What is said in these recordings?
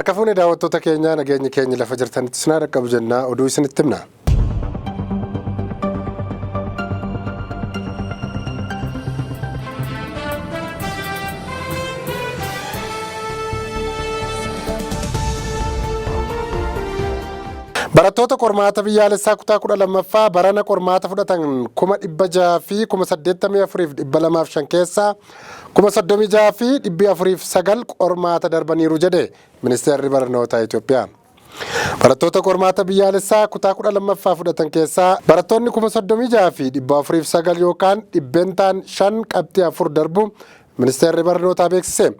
Harka fuunee daawwattoota keenyaa nageenya keenya lafa jirtanitti sinaa dhaqqabu jennaa oduu isinitti himna. Barattoota qormaata biyyaalessaa kutaa 12ffaa barana qormaata fudhatan 600 fi 84,205 keessaa 36 fi 409 qormaata darbaniiru jedhe Ministeerri Barnootaa Itoophiyaa. Barattoota qormaata biyyaalessaa kutaa 12ffaa fudhatan keessaa barattoonni 36 fi 409 yookaan dhibbentaan 5 qabxii 4 darbu Ministeerri Barnootaa beeksise.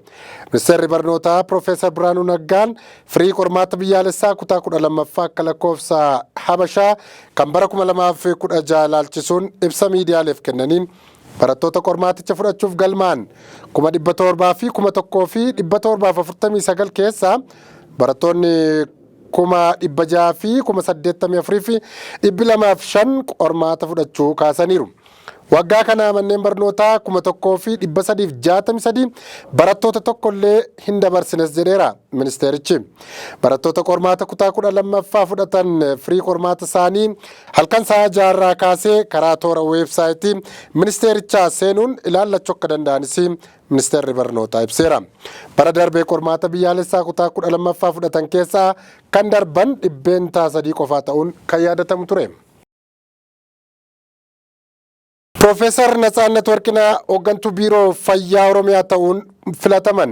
Ministeerri Barnootaa Profeesar Biraanuu Naggaan firii qormaata biyyaalessaa kutaa 12ffaa akka lakkoofsa Habashaa kan bara 2016 ilaalchisuun ibsa miidiyaaleef kennaniin barattoota qormaaticha fudhachuuf galmaan 700 fi 1,749 keessaa barattoonni 1,600 fi 84 fi 205 qormaata fudhachuu kaasaniiru. Waggaa kana manneen barnootaa 1,000 fi 363 barattoota tokkollee hin dabarsines jedheera ministeerichi. Barattoota qormaata kutaa 12ffaa fudhatan firii qormaata isaanii halkan sa'a 6 kaasee karaa toora weebsaayitii ministeerichaa seenuun ilaallachuu akka danda'anis Ministeerri Barnootaa ibseera. Bara darbee qormaata biyyaalessaa kutaa 12ffaa fudhatan keessaa kan darban dhibbeentaa 3 qofaa ta'uun kan yaadatamu ture. Profeesar Natsaannat Warqinaa hooggantuu biiroo fayyaa Oromiyaa ta'uun filataman.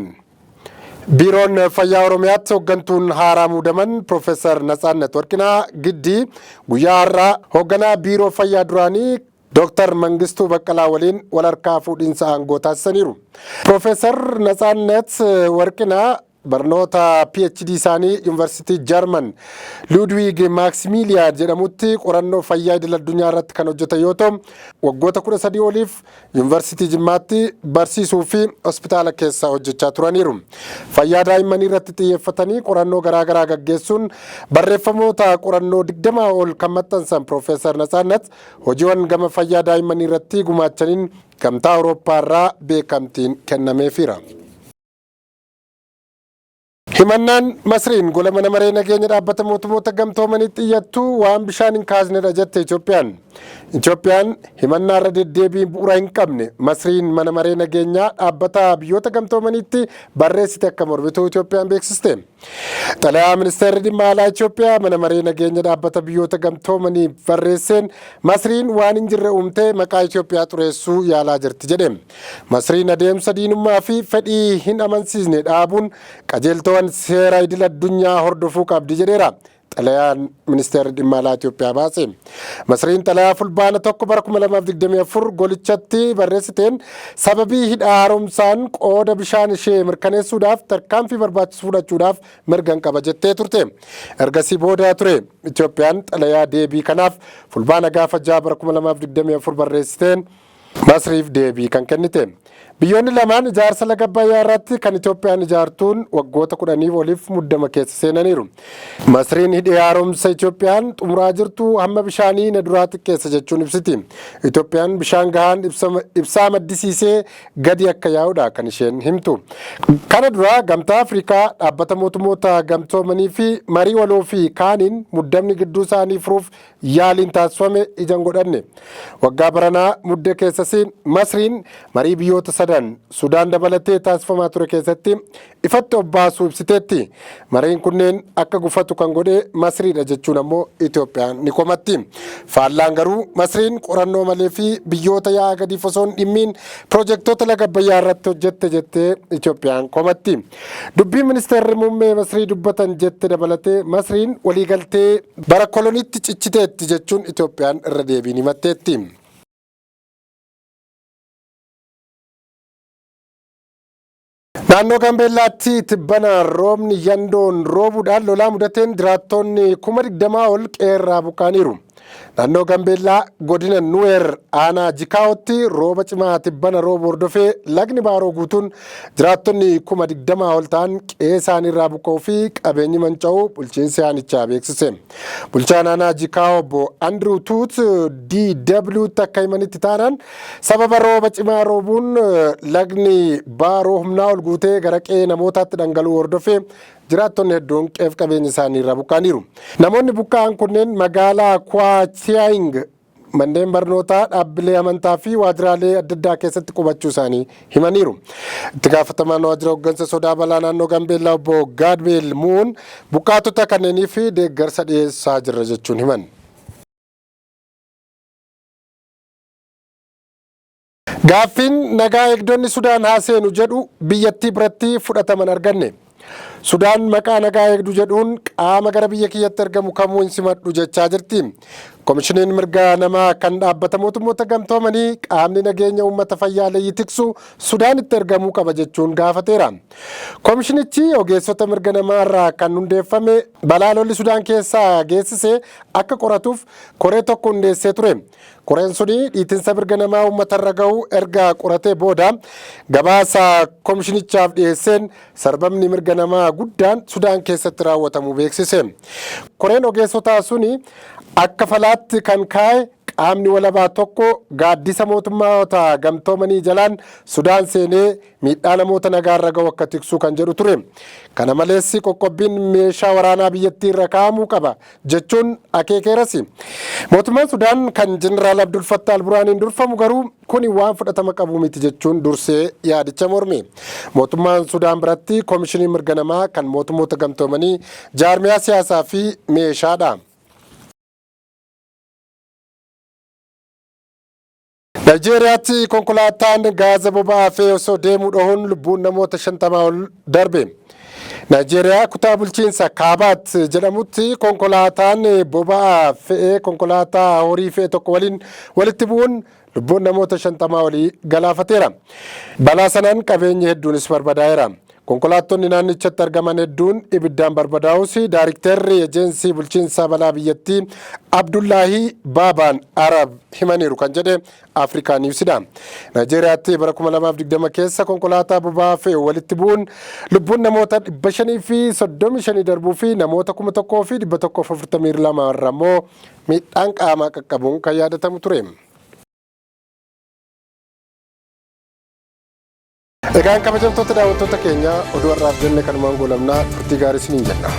Biiroon fayyaa Oromiyaatti hooggantuun haaraa muudaman Profeesar Natsaannat Warqinaa giddii guyyaa har'aa hoogganaa biiroo fayyaa duraanii Dr. Mangistuu Baqqalaa waliin wal harkaa fuudhinsa aangoo taasisaniiru. Profeesar Natsaannat Warqinaa barnoota PhD isaanii Yuunivarsiitii Jarman Ludwig Maximilian jedhamutti qorannoo fayyaa idil addunyaa irratti kan hojjetan yoo ta'u waggoota 13 oliif Yuunivarsiitii Jimmaatti barsiisuu fi hospitaala keessa hojjechaa turaniiru. Fayyaa daa'immanii irratti xiyyeeffatanii qorannoo garaagaraa gaggeessuun barreeffamoota qorannoo 20 ol kan maxxansan Profeesar Natsaannat hojiiwwan gama fayyaa daa'immanii irratti gumaachaniin gamtaa Awurooppaa irraa beekamtiin kennameefiira. Himannaan Masriin gola mana maree nageenya dhaabbata mootummoota gamtoomaniitti iyyattu waan bishaan hin kaasnedha jette Itoophiyaan. Itoophiyaan himannaa irra deddeebiin bu'uura hin qabne Masriin mana maree nageenyaa dhaabbata biyyoota gamtoomaniitti barreessite akka mormituu Itoophiyaan beeksiste. Xalayaa Ministeerri Dhimma Alaa Itoophiyaa mana maree nageenya dhaabbata biyyoota gamtoomanii barreesseen Masriin waan hin jirre uumtee maqaa Itoophiyaa xureessuu yaalaa jirti jedhe. Masriin adeemsa diinummaa fi fedhii hin amansiisne dhaabuun qajeeltowwan seera idil addunyaa hordofuu qabdi jedheera. Xalayaan Ministeerri Dhimma Alaa Itoophiyaa baase. Masriin xalayaa fulbaana 1 bara 2024 golichatti barreessiteen sababii hidha haaromsaan qooda bishaan ishee mirkaneessuudhaaf tarkaanfii barbaachisu fudhachuudhaaf mirga qaba jettee turte. Ergasii booda ture Itoophiyaan xalayaa deebii kanaaf fulbaana gaafa 6 bara 2024 barreessiteen Masriif deebii kan kennite. Biyyoonni lamaan ijaarsa laga Abbayyaa irratti kan Itoophiyaan ijaartuun waggoota 10 oliif muddama keessa seenaniiru. Masriin hidha haaromsa Itoophiyaan xumuraa jirtu hamma bishaanii na duraa xiqqeessa jechuun ibsiti. Itoophiyaan bishaan gahaan ibsaa maddisiisee gadi akka yaa'udha kan isheen himtu. Kana dura gamtaa Afrikaa dhaabbata mootummoota gamtoomanii fi marii waloo fi kaaniin muddamni gidduu isaanii furuuf yaaliin taasifame ijaan godhanne. Waggaa baranaa muddee keessas Masriin marii biyyoota Sudaan dabalatee taasifamaa ture keessatti ifatti obbaasuu ibsiteetti. Mariin kunneen akka gufatu kan godhe Masriidha jechuun ammoo Itoophiyaan ni komatti. Faallaan garuu Masriin qorannoo malee fi biyyoota yaa'aa gadiif osoo hin dhimmiin piroojeektoota laga Abbayyaa irratti hojjette jettee Itoophiyaan komatti. Dubbii Ministeerri Muummee Masrii dubbatan jette dabalatee Masriin waliigaltee bara koloniitti cichiteetti jechuun Itoophiyaan irra deebiin himatteetti. Naannoo Gambeellaatti tibbana roobni yandoon roobuudhaan lolaa mudateen jiraattonni 20,000 ol qeerraa buqqaaniiru. Naannoo Gambeellaa godina Nuweer aanaa Jikaa'otti rooba cimaa tibbana rooba hordofee lagni baaroo guutuun jiraattonni 20,000 ol ta'an qe'ee isaanii irraa buqqa'uu fi qabeenyi manca'uu bulchiinsi aanichaa beeksise. Bulchaan aanaa Jikaa'oo obbo Andrew Tuut DW'tti akka himanitti taanaan sababa rooba cimaa roobuun lagni baaroo humnaa ol guutee gara qe'ee namootaatti dhangala'uu hordofee jiraattonni hedduun qe'ee qabeenya isaanii irraa buqqa'aniiru. Namoonni buqqa'an kunneen magaalaa Kwaachiying manneen barnootaa, dhaabbilee amantaa fi waajjiraalee adda addaa keessatti qubachuu isaanii himaniiru. Itti gaafatamaan waajjira hooggansa sodaa balaa naannoo Gambeellaa obbo Gaadbeel Muun buqqaatota kanneenii fi deeggarsa dhiyeessaa jirra jechuun himan. Gaaffiin nagaa eegdonni Sudaan haa seenu jedhu biyyattii biratti fudhataman arganne. Sudaan maqaa nagaa eegdu jedhuun qaama gara biyya kiyyatti argamu kamuu hin simadhu jechaa jirti. Komishiniin mirga namaa kan dhaabbata mootummoota gamtoomanii qaamni nageenya uummata fayyaaleeyyii tiksu Sudaanitti argamuu qaba jechuun gaafateera. Komishinichi ogeessota mirga namaa irraa kan hundeeffame balaa lolli Sudaan keessaa geessise akka qoratuuf koree tokko hundeessee ture. Koreen suni dhiitinsa mirga namaa uummata irra gahu erga qoratee booda gabaasa komishinichaaf dhiyeesseen sarbamni mirga namaa guddaan Sudaan keessatti raawwatamu beeksise. Koreen ogeessotaa suni akka falaatti kan kaa'e qaamni walabaa tokko gaaddisa mootummoota gamtoomanii jalaan Sudaan seenee miidhaa namoota nagaa irra gahu akka tiksu kan jedhu ture. Kana malees qoqqobbiin meeshaa waraanaa biyyattii irra kaa'amuu qaba jechuun akeekeeras. Mootummaan Sudaan kan Jeneraal Abdul Fattah al-Burhaaniin durfamu garuu kuni waan fudhatama qabu miti jechuun dursee yaadicha morme. Mootummaan Sudaan biratti komishiniin mirga namaa kan mootummoota gamtoomanii jaarmiyaa siyaasaa fi meeshaadha. Naayijeeriyaatti konkolaataan gaaza boba'aa fe'ee osoo deemuu dhohuun lubbuun namoota 50 ol darbe. Naayijeeriyaa kutaa bulchiinsa Kaabaat jedhamutti konkolaataan boba'aa fe'ee konkolaataa horii fe'e tokko waliin walitti bu'uun lubbuun namoota 50 olii galaafateera. Balaa sanaan qabeenyi hedduunis barbadaa'eera. Konkolaattonni naannichatti argaman hedduun ibiddaan barbadaa'us Daayiriktarri Ejensii Bulchiinsa Balaa Biyyattii Abdullaahi Baabaan Arab himaniiru kan jedhe Afrikaa Niwusidha. Naayijeeriyaatti bara 2020 keessa konkolaataa boba'aa fe'e walitti bu'uun lubbuun namoota 535 darbuu fi namoota 1,142 irra immoo miidhaan qaamaa qaqqabuun kan yaadatamu ture. Egaan kabajamtoota daawwattoota keenya oduu har'aaf jenne kanumaan goolabnaa turtii gaarii isiniin jenna.